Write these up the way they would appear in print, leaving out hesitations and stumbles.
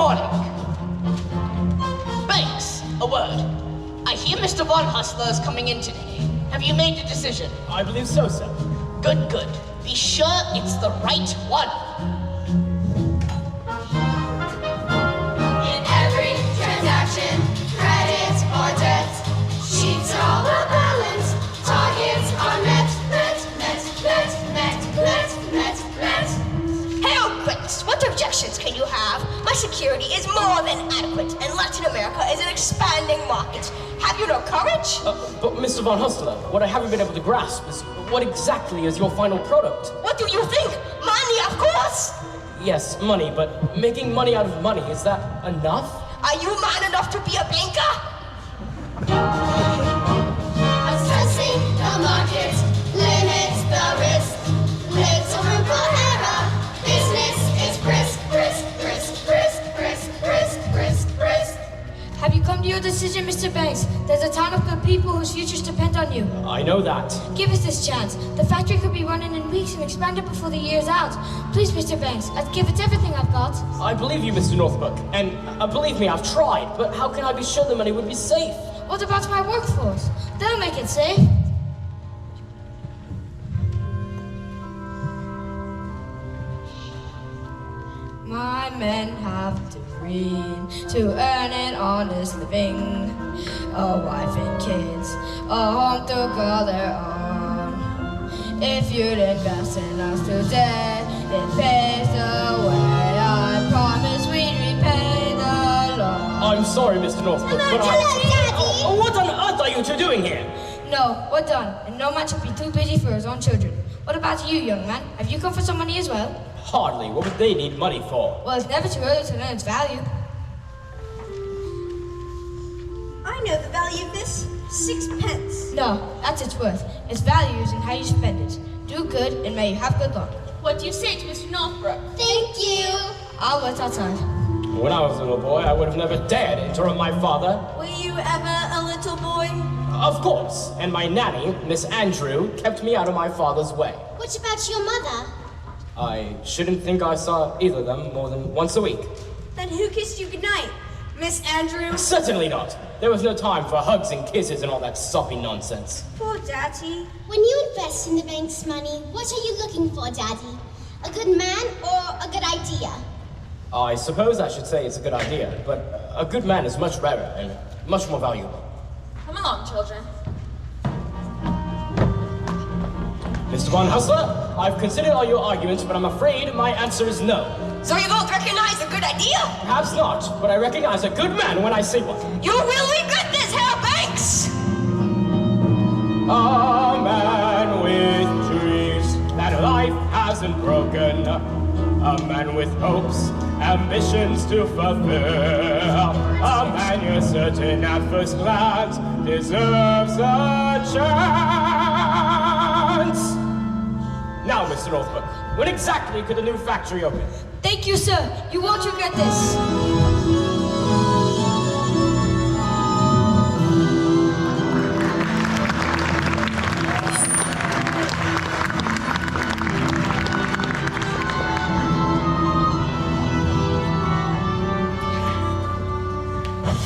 morning. Banks, a word. I hear Mr. Von Hustler is coming in today. Have you made a decision? I believe so, sir. Good, good. Be sure it's the right one. In every transaction, credit or debt, sheets all the balance, targets are met. Hail, Banks! What objections can you have? My security is more than adequate, and Latin America is an expanding market. Have you no courage? But Mr. Von Hustler, what I haven't been able to grasp is what exactly is your final product? What do you think? Money, of course! Yes, money, but making money out of money, is that enough? Are you man enough to be a banker? Assessing the market, limits the risk, little room for error, business is brisk. Have you come to your decision, Mr. Banks? There's a ton of good people whose futures depend on you. I know that. Give us this chance. The factory could be running in weeks and expanded before the year's out. Please, Mr. Banks, I'd give it everything I've got. I believe you, Mr. Northbrook, and believe me, I've tried, but how can I be sure the money would be safe? What about my workforce? They'll make it safe. My men have to dream to earn an honest living, a wife and kids, a home to call their own. If you'd invest in us today, it pays the way. I promise we'd repay the loan. I'm sorry, Mr. Northbrook, but Daddy! what on earth are you two doing here? No, we're done, and no man should be too busy for his own children. What about you, young man? Have you come for some money as well? Hardly. What would they need money for? Well, it's never too early to learn its value. I know the value of this. 6 pence. No, that's its worth. Its value is in how you spend it. Do good, and may you have good luck. What do you say to Mr. Northbrook? Thank you. I'll wait outside. When I was a little boy, I would have never dared interrupt my father. Were you ever a little boy? Of course. And my nanny, Miss Andrew, kept me out of my father's way. What about your mother? I shouldn't think I saw either of them more than once a week. Then who kissed you goodnight? Miss Andrew? Certainly not. There was no time for hugs and kisses and all that soppy nonsense. Poor Daddy. When you invest in the bank's money, what are you looking for, Daddy? A good man or a good idea? I suppose I should say it's a good idea, but a good man is much rarer and much more valuable. Come along, children. Mr. Von Hustler, I've considered all your arguments, but I'm afraid my answer is no. So you don't recognize a good idea? Perhaps not, but I recognize a good man when I see one. You will regret this, Herr Banks! A man with dreams that life hasn't broken. A man with hopes, ambitions to fulfill. A man you're certain at first glance deserves a chance. Now, Mr. Northbrook, when exactly could the new factory open? Thank you, sir. You won't regret this.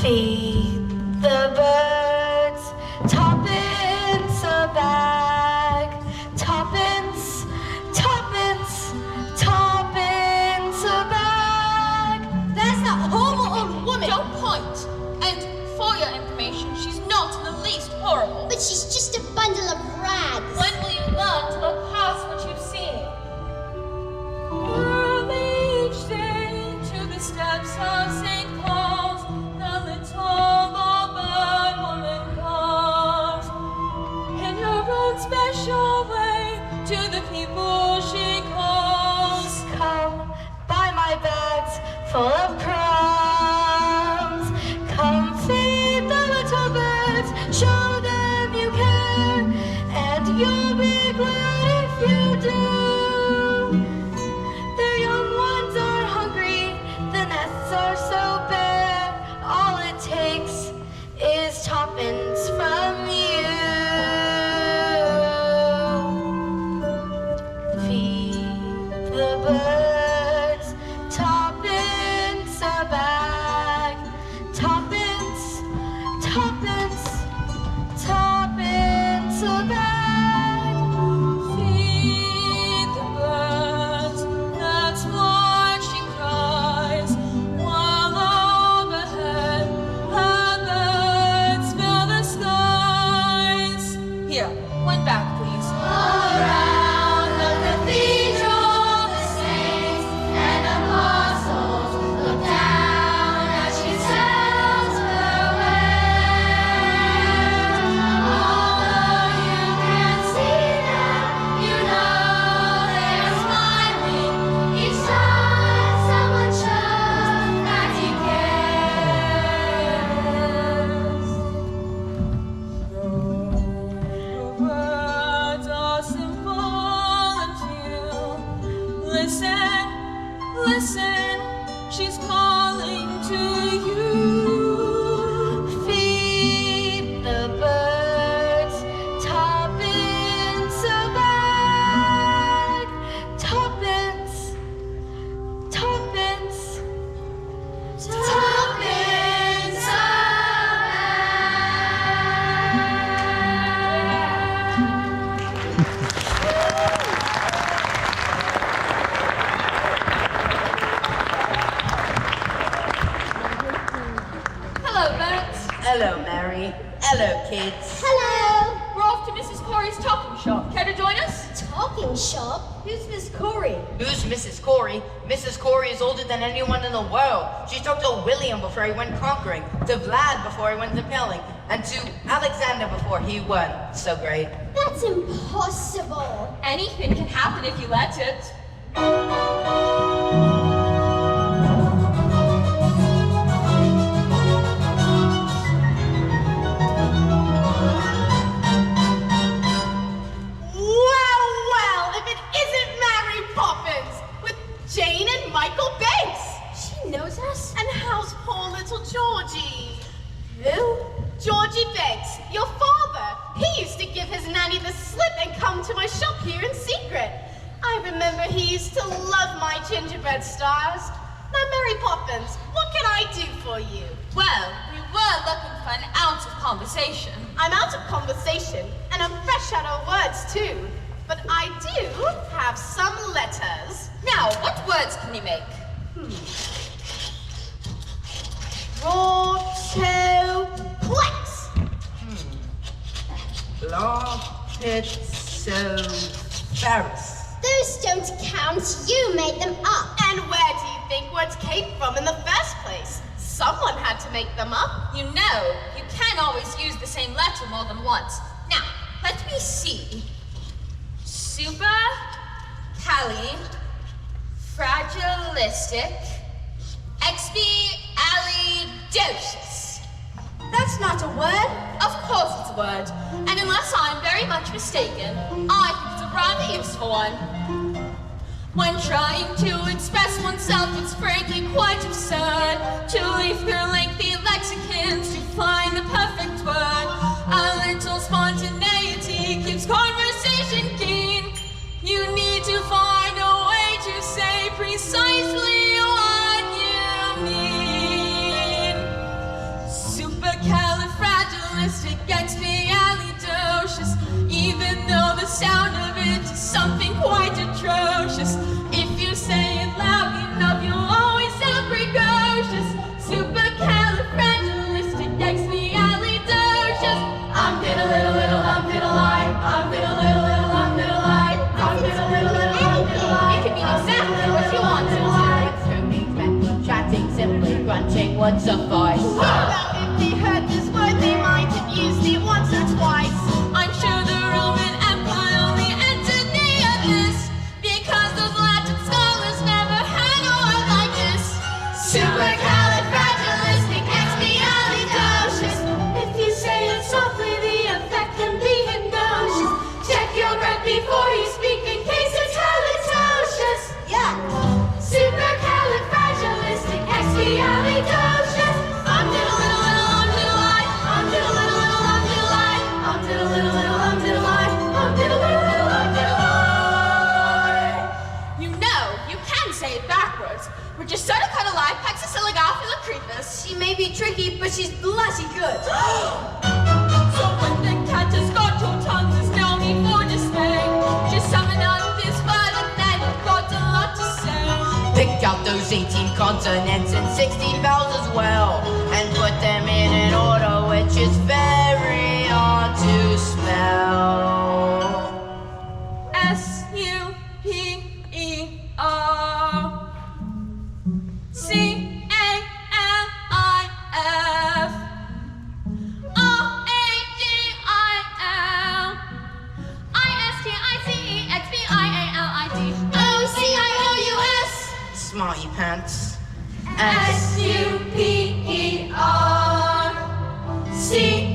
Feed the birds, tuppence a bag, tuppence, tuppence, tuppence a bag. That's not horrible woman. Don't point. And for your information, she's not in the least horrible. But she's just a bundle of rags. When will you learn to look past what you've seen? Early each day to the steps of St. Paul's, the little bald-bird woman comes. In her own special way, to the people she calls. Come, buy my bags full of crumbs. Come feed the little birds, show them you care, and you'll be glad if you do. Their young ones are hungry, the nests are so bare. All it takes is tuppence from you. Feed the birds, tuppence a bag. listen, she's calling to you. Feed the birds, tuppence a bag. Tuppence, tuppence, tuppence a Hello, birds. Hello, Mary. Hello, kids. Hello. We're off to Mrs. Corey's talking shop. Care to join us? Talking shop? Who's Miss Corey? Who's Mrs. Corey? Mrs. Corey is older than anyone in the world. She talked to William before he went conquering, to Vlad before he went impaling, and to Alexander before he won. So great. That's impossible. Anything can happen if you let it. Well, if it isn't Mary Poppins with Jane and Michael Banks. She knows us? And how's poor little Georgie? Who? Georgie Banks, your father. He used to give his nanny the slip and come to my shop here in secret. I remember he used to love my gingerbread stars. Now, Mary Poppins, what can I do for you? Well, we were looking for an ounce of conversation. I'm out of conversation, and I'm fresh out of words too. But I do have some letters. Now, what words can you make? Rotoplex. Lopitsophorus. Those don't count. You made them up. And where do you think words came from in the first place? Someone had to make them up. You know, you can't always use the same letter more than once. Now, let me see. Supercalifragilistic expialidocious. That's not a word. Of course it's a word, and unless I'm very much mistaken, I think it's a rather useful one. When trying to express oneself, it's frankly quite absurd to leaf through lengthy lexicons to find the perfect word. A little spontaneity keeps conversation keen. You need to find a way to say precisely what you mean. Supercalifragilisticexpialidocious, even though the sound of it is something quite atrocious. If you say it loud enough, you'll always sound precocious. Supercalifragilisticexpialidocious. Diddle little little diddle I. Diddle little little diddle I. Diddle little little diddle I. It can mean exactly what you want it to. Chatting, simply grunting would suffice. Well, if they heard this word, they might have used it once or twice. I'm sure the Roman Empire only entered the abyss because those Latin scholars never had a word like this. Supercalifragilisticexpialidocious. If you say it softly, the effect can be hypnosis. Check your breath before you speak in case it's halitosis. Yeah. Supercalifragilisticexpialidocious. Diddle little little diddle I. Diddle little little diddle I. Diddle little little diddle I. Diddle little little diddle I. You know, you can say it backwards. We're just sort of cut alive, Pexicilligophilocrepus. She may be tricky, but she's bloody good. So when the cat has got your tongue, there's no need for dismay. Just summon up this word and then you've got a lot to say. Pick out those 18 consonants and 16 vowels as well, and put them in an order which is very hard to spell. Supercalifragilisticexpialidocious. Smarty pants. Supercalifragilisticexpialidocious.